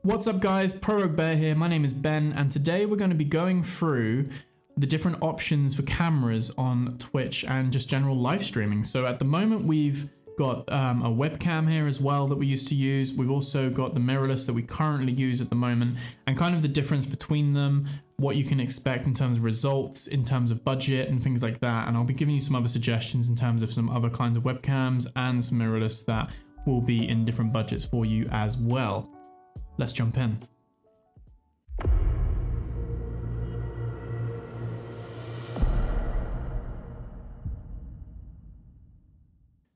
What's up guys, ProRogueBear here, my name is Ben, and today we're going to be going through the different options for cameras on Twitch and just general live streaming. So at the moment we've got a webcam here as well that we used to use. We've also got the mirrorless that we currently use at the moment, and kind of the difference between them, what you can expect in terms of results, in terms of budget and things like that. And I'll be giving you some other suggestions in terms of some other kinds of webcams and some mirrorless that will be in different budgets for you as well. Let's jump in.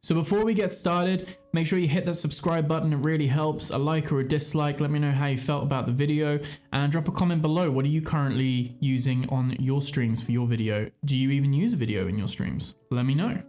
So before we get started, make sure you hit that subscribe button. It really helps. A like or a dislike. Let me know how you felt about the video, and drop a comment below. What are you currently using on your streams for your video? Do you even use a video in your streams? Let me know.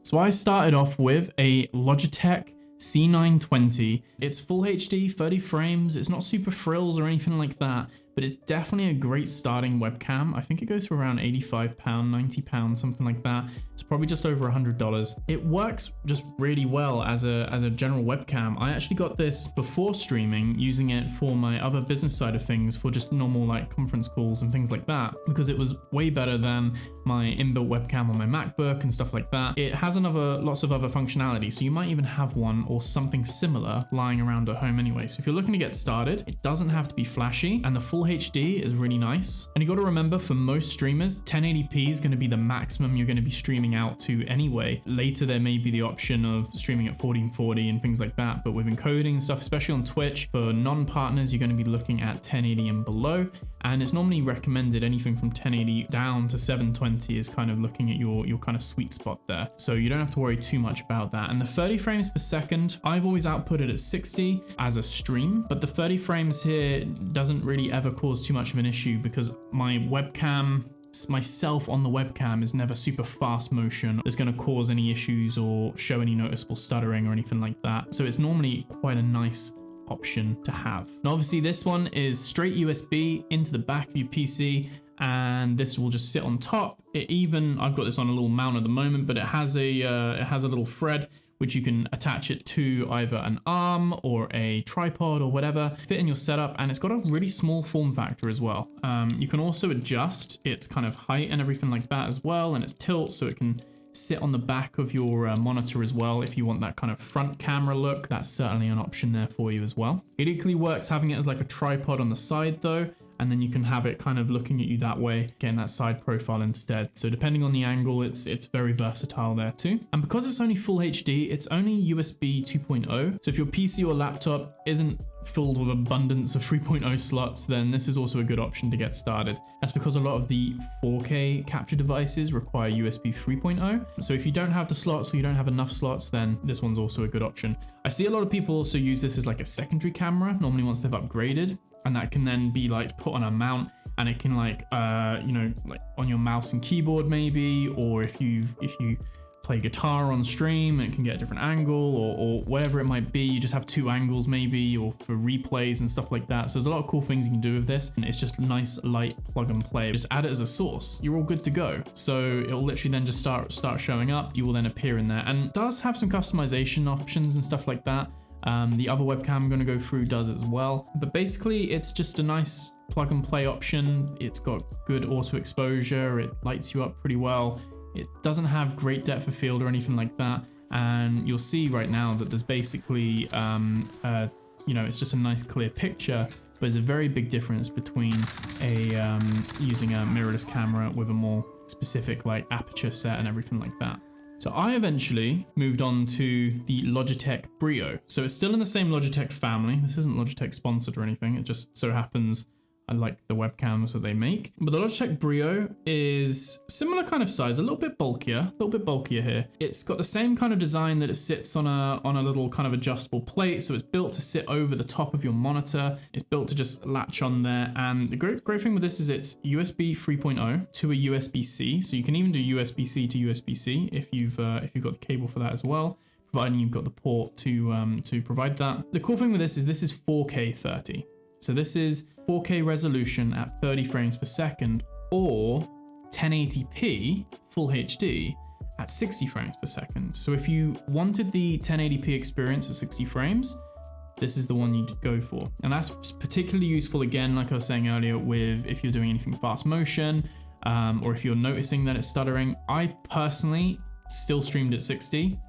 So I started off with a Logitech C920. It's full HD, 30 frames. It's not super frills or anything like that, but it's definitely a great starting webcam. I think it goes for around £85, £90, something like that. It's probably just over $100. It works just really well as a general webcam. I actually got this before streaming, using it for my other business side of things, for just normal like conference calls and things like that, because it was way better than my inbuilt webcam on my MacBook and stuff like that. It has lots of other functionality, so you might even have one or something similar lying around at home anyway. So if you're looking to get started, it doesn't have to be flashy, and the full HD is really nice. And you got to remember, for most streamers, 1080p is going to be the maximum you're going to be streaming out to anyway. Later there may be the option of streaming at 1440 and things like that, but with encoding and stuff, especially on Twitch, for non-partners, you're going to be looking at 1080 and below, and it's normally recommended anything from 1080 down to 720 is kind of looking at your kind of sweet spot there. So you don't have to worry too much about that. And the 30 frames per second, I've always outputted at 60 as a stream, but the 30 frames here doesn't really ever cause too much of an issue, because my webcam, myself on the webcam, is never super fast motion that's going to cause any issues or show any noticeable stuttering or anything like that. So it's normally quite a nice option to have. Now obviously this one is straight USB into the back of your PC, and this will just sit on top. I've got this on a little mount at the moment, but it has a little thread which you can attach it to either an arm or a tripod or whatever, fit in your setup, and it's got a really small form factor as well. You can also adjust its kind of height and everything like that as well, and its tilt, so it can sit on the back of your monitor as well. If you want that kind of front camera look, that's certainly an option there for you as well. It equally works having it as like a tripod on the side though, and then you can have it kind of looking at you that way, getting that side profile instead. So depending on the angle, it's very versatile there too. And because it's only full HD, it's only USB 2.0. So if your PC or laptop isn't filled with abundance of 3.0 slots, then this is also a good option to get started. That's because a lot of the 4K capture devices require USB 3.0. So if you don't have the slots, or you don't have enough slots, then this one's also a good option. I see a lot of people also use this as like a secondary camera, normally once they've upgraded, and that can then be like put on a mount, and it can like like on your mouse and keyboard maybe, or if you play guitar on stream, it can get a different angle, or whatever it might be. You just have two angles maybe, or for replays and stuff like that. So there's a lot of cool things you can do with this, and it's just nice light plug and play. Just add it as a source, you're all good to go. So it will literally then just start showing up. You will then appear in there, and it does have some customization options and stuff like that. The other webcam I'm going to go through does as well, but basically it's just a nice plug and play option. It's got good auto exposure, it lights you up pretty well. It doesn't have great depth of field or anything like that, and you'll see right now that there's basically it's just a nice clear picture, but there's a very big difference between using a mirrorless camera with a more specific like aperture set and everything like that. So I eventually moved on to the Logitech Brio. So it's still in the same Logitech family. This isn't Logitech sponsored or anything. It just so happens I like the webcams that they make. But the Logitech Brio is similar kind of size, a little bit bulkier here. It's got the same kind of design, that it sits on a little kind of adjustable plate. So it's built to sit over the top of your monitor. It's built to just latch on there. And the great thing with this is it's USB 3.0 to a USB-C. So you can even do USB-C to USB-C if you've got the cable for that as well, providing you've got the port to provide that. The cool thing with this is 4K 30. So this is 4K resolution at 30 frames per second, or 1080p full HD at 60 frames per second. So if you wanted the 1080p experience at 60 frames, this is the one you'd go for. And that's particularly useful, again, like I was saying earlier, with if you're doing anything fast motion, or if you're noticing that it's stuttering. I personally still streamed at 60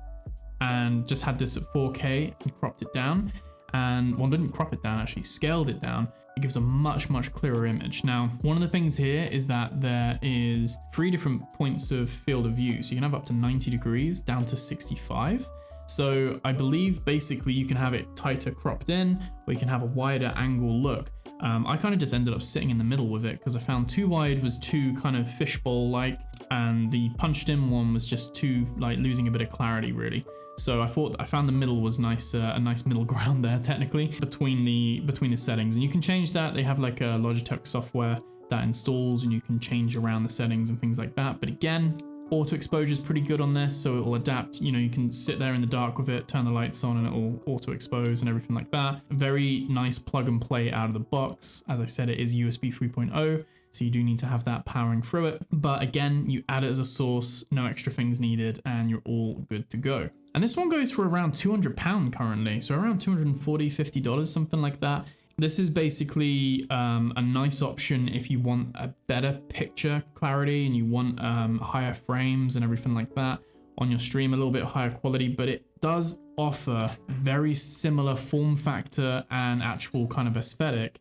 and just had this at 4K and cropped it down. And well, didn't crop it down, actually scaled it down. It gives a much clearer image. Now, one of the things here is that there is 3 different points of field of view. So you can have up to 90 degrees down to 65. So I believe basically you can have it tighter cropped in, or you can have a wider angle look. I kind of just ended up sitting in the middle with it because I found too wide was too kind of fishbowl like, and the punched in one was just too like losing a bit of clarity really. So I found the middle was nice, a nice middle ground there technically between the settings, and you can change that. They have like a Logitech software that installs, and you can change around the settings and things like that. But again, auto exposure is pretty good on this, so it will adapt. You know, you can sit there in the dark with it, turn the lights on, and it will auto expose and everything like that. Very nice plug and play out of the box. As I said, it is USB 3.0, so you do need to have that powering through it. But again, you add it as a source, no extra things needed, and you're all good to go. And this one goes for around £200 currently, so around $240, $50, something like that. This is basically a nice option if you want a better picture clarity and you want higher frames and everything like that on your stream, a little bit higher quality, but it does offer very similar form factor and actual kind of aesthetic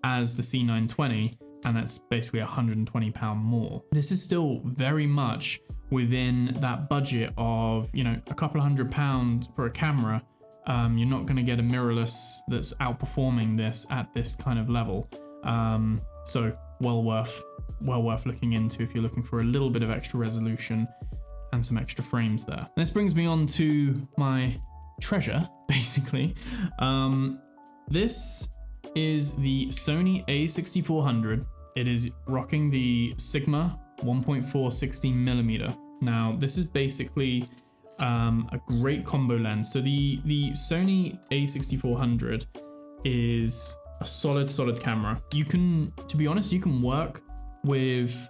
as the C920, and that's basically £120 more. This is still very much within that budget of, you know, a couple £100 for a camera. You're not going to get a mirrorless that's outperforming this at this kind of level. So well worth looking into if you're looking for a little bit of extra resolution and some extra frames there. And this brings me on to my treasure, basically. This is the Sony A6400. It is rocking the Sigma 1.4 16mm. Now, this is basically a great combo lens. So the Sony A6400 is a solid camera. You can, to be honest, you can work with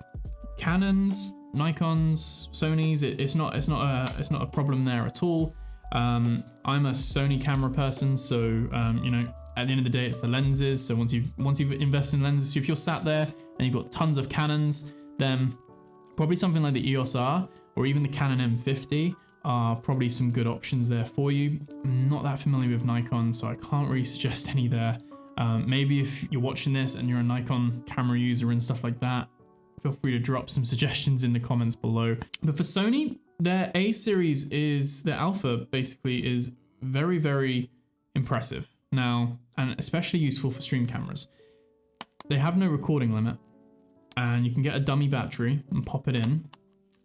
Canons, Nikons, Sonys. It's not a problem there at all. I'm a Sony camera person, so you know, at the end of the day, it's the lenses. So once you've invested in lenses, so if you're sat there and you've got tons of Canons, then probably something like the EOS R or even the Canon M50 are probably some good options there for you. I'm not that familiar with Nikon, so I can't really suggest any there. Maybe if you're watching this and you're a Nikon camera user and stuff like that, feel free to drop some suggestions in the comments below. But for Sony, their A series their alpha basically is very impressive now, and especially useful for stream cameras. They have no recording limit, and you can get a dummy battery and pop it in.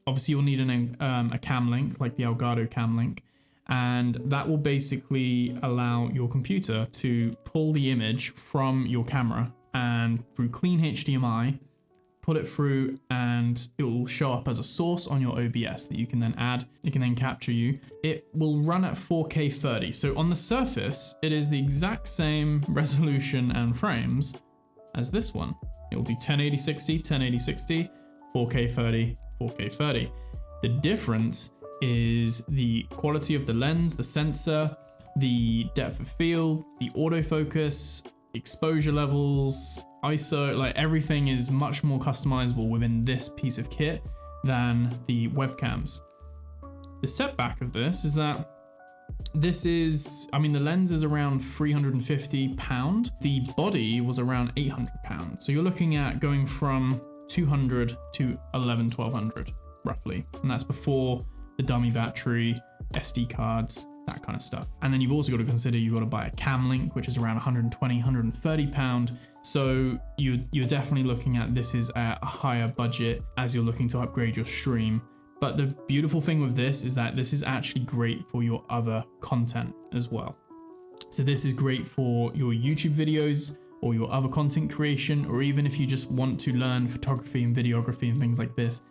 Obviously, you'll need a cam link, like the Elgato cam link, and that will basically allow your computer to pull the image from your camera and through clean HDMI, put it through, and it will show up as a source on your OBS that you can then add. It can then capture you. It will run at 4K 30. So on the surface, it is the exact same resolution and frames as this one. It will do 1080 60, 1080 60, 4K 30, 4K 30. The difference is the quality of the lens, the sensor, the depth of field, the autofocus, exposure levels, ISO, like everything is much more customizable within this piece of kit than the webcams. The setback of this is that this is, I mean, the lens is around £350. The body was around £800. So you're looking at going from 200 to 1200 roughly. And that's before the dummy battery, SD cards, that kind of stuff. And then you've also got to consider you've got to buy a cam link, which is around 120, 130 pound. So you're definitely looking at, this is at a higher budget as you're looking to upgrade your stream. But the beautiful thing with this is that this is actually great for your other content as well. So this is great for your YouTube videos or your other content creation, or even if you just want to learn photography and videography and things like this.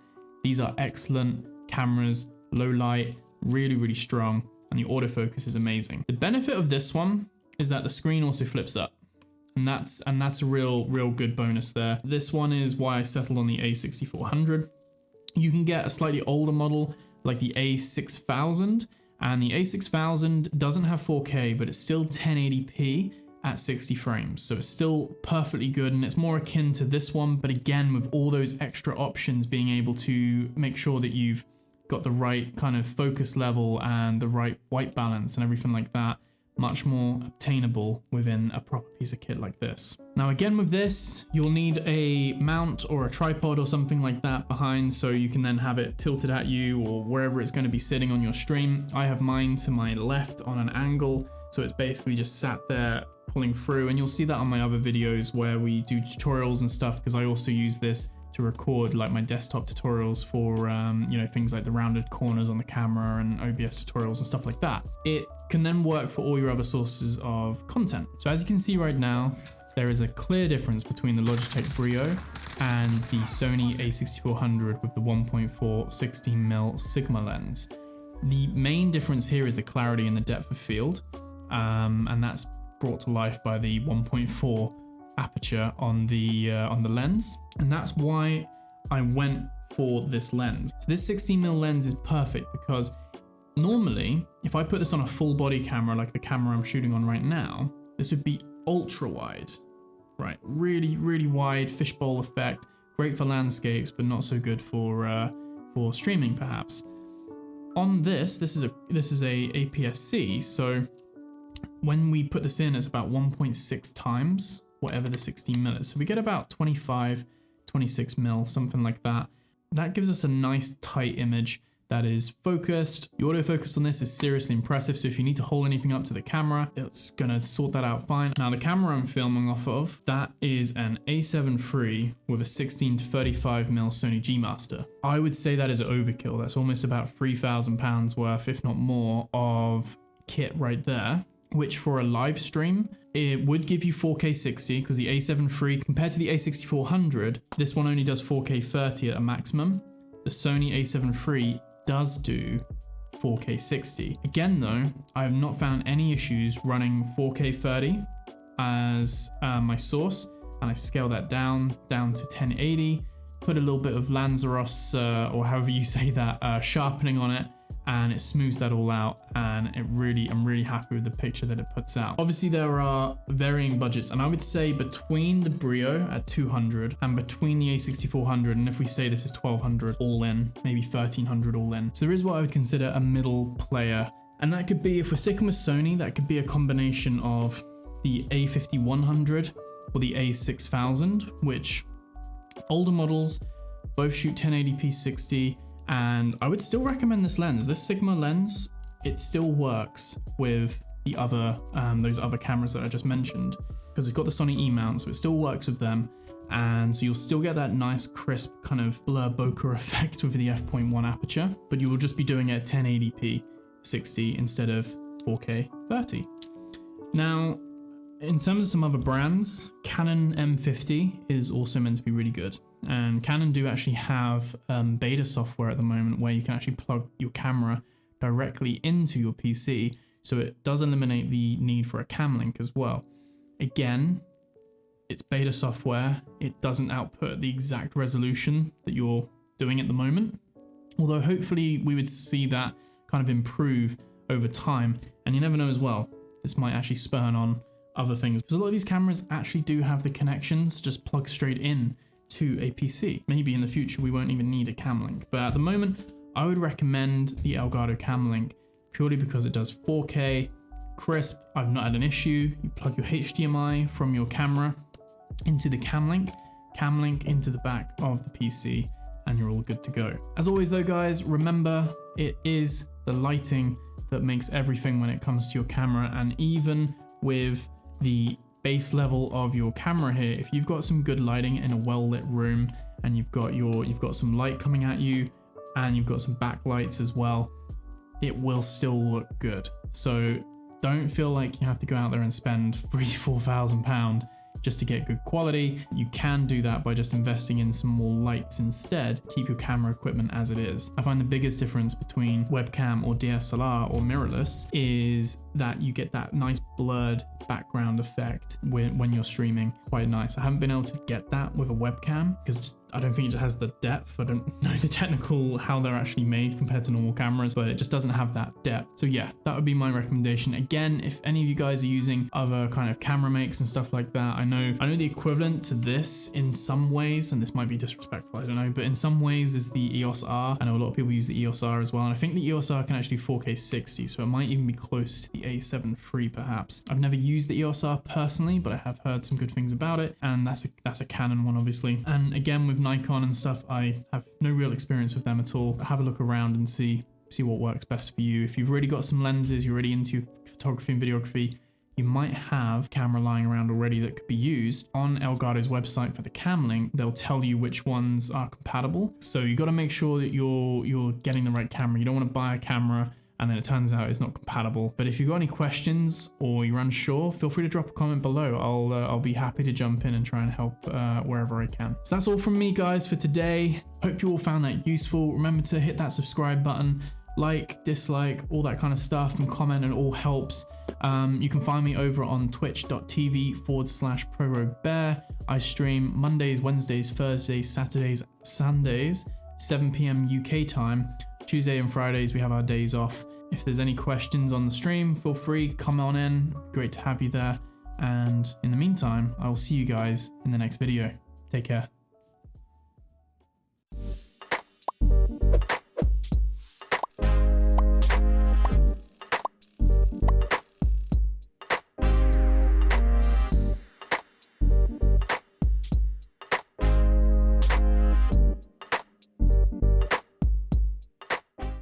These are excellent cameras, low light, really strong, and the autofocus is amazing. The benefit of this one is that the screen also flips up, and that's a real good bonus there. This one is why I settled on the A6400. You can get a slightly older model like the A6000, And the A6000 doesn't have 4K, but it's still 1080p at 60 frames. So it's still perfectly good, and it's more akin to this one, but again, with all those extra options, being able to make sure that you've got the right kind of focus level and the right white balance and everything like that, much more obtainable within a proper piece of kit like this. Now again, with this, you'll need a mount or a tripod or something like that behind, so you can then have it tilted at you or wherever it's going to be sitting on your stream. I have mine to my left on an angle, so it's basically just sat there pulling through, and you'll see that on my other videos where we do tutorials and stuff, because I also use this to record like my desktop tutorials for you know, things like the rounded corners on the camera and OBS tutorials and stuff like that. It can then work for all your other sources of content. So as you can see right now, there is a clear difference between the Logitech Brio and the Sony A6400 with the 1.4 16mm Sigma lens. The main difference here is the clarity and the depth of field, and that's brought to life by the 1.4 aperture on the lens, and that's why I went for this lens. So this 16mm lens is perfect, because normally if I put this on a full body camera like the camera I'm shooting on right now, this would be ultra wide, right? Really wide, fishbowl effect, great for landscapes, but not so good for streaming perhaps. On this is a APS-C, so when we put this in, it's about 1.6 times whatever the 16mm is. So we get about 25, 26 mil, something like that. That gives us a nice tight image that is focused. The autofocus on this is seriously impressive. So if you need to hold anything up to the camera, it's gonna sort that out fine. Now the camera I'm filming off of, that is an A7 III with a 16 to 35 mil Sony G Master. I would say that is overkill. That's almost about £3,000 worth, if not more, of kit right there, which for a live stream, it would give you 4K 60, because the A7 III, compared to the A6400, this one only does 4K 30 at a maximum. The Sony A7 III does do 4K 60. Again though, I have not found any issues running 4K 30 as my source, and I scale that down to 1080, put a little bit of Lanzaros, or however you say that, sharpening on it, and it smooths that all out, and I'm really happy with the picture that it puts out. Obviously there are varying budgets, and I would say between the Brio at 200 and between the A6400, and if we say this is 1200 all in, maybe 1300 all in. So there is what I would consider a middle player, and that could be, if we're sticking with Sony, that could be a combination of the A5100 or the A6000, which older models both shoot 1080p 60. And I would still recommend this lens. This Sigma lens, it still works with the other, those other cameras that I just mentioned, because it's got the Sony E mount, so it still works with them. And so you'll still get that nice crisp kind of blur bokeh effect with the f.1 aperture, but you will just be doing it at 1080p 60 instead of 4K 30. Now, in terms of some other brands, Canon M50 is also meant to be really good. And Canon do actually have beta software at the moment where you can actually plug your camera directly into your PC. So it does eliminate the need for a cam link as well. Again, it's beta software. It doesn't output the exact resolution that you're doing at the moment. Although hopefully we would see that kind of improve over time. And you never know as well, this might actually spurn on other things. Because a lot of these cameras actually do have the connections just plug straight in to a PC. Maybe in the future we won't even need a cam link, but at the moment I would recommend the Elgato cam link purely because it does 4K crisp. I've not had an issue. You plug your HDMI from your camera into the cam link into the back of the PC, and you're all good to go. As always though guys, remember it is the lighting that makes everything when it comes to your camera. And even with the base level of your camera here, if you've got some good lighting in a well-lit room, and you've got some light coming at you, and you've got some backlights as well, it will still look good. So don't feel like you have to go out there and spend £3,000-4,000 just to get good quality. You can do that by just investing in some more lights instead. Keep your camera equipment as it is. I find the biggest difference between webcam or DSLR or mirrorless is that you get that nice blurred background effect when you're streaming. Quite nice. I haven't been able to get that with a webcam because I don't think it has the depth. I don't know the technical how they're actually made compared to normal cameras, but it just doesn't have that depth. So yeah, that would be my recommendation. Again, if any of you guys are using other kind of camera makes and stuff like that, I know the equivalent to this in some ways, and this might be disrespectful, I don't know, but in some ways is the EOS R. I know a lot of people use the EOS R as well, and I think the EOS R can actually 4K 60, so it might even be close to the A7 III perhaps. I've never used the EOS R personally, but I have heard some good things about it, and that's a Canon one obviously. And again, with Nikon and stuff, I have no real experience with them at all. Have a look around and see what works best for you. If you've already got some lenses, you're already into photography and videography, you might have camera lying around already that could be used. On Elgato's website for the cam link, they'll tell you which ones are compatible. So you got to make sure that you're getting the right camera. You don't want to buy a camera and then it turns out it's not compatible. But if you've got any questions or you're unsure, feel free to drop a comment below. I'll be happy to jump in and try and help wherever I can. So that's all from me, guys, for today. Hope you all found that useful. Remember to hit that subscribe button, like, dislike, all that kind of stuff, and comment, and it all helps. You can find me over on twitch.tv/ProRogueBear. I stream Mondays, Wednesdays, Thursdays, Saturdays, Sundays, 7 p.m. UK time. Tuesday and Fridays we have our days off. If there's any questions on the stream, feel free, come on in. Great to have you there. And in the meantime, I will see you guys in the next video. Take care.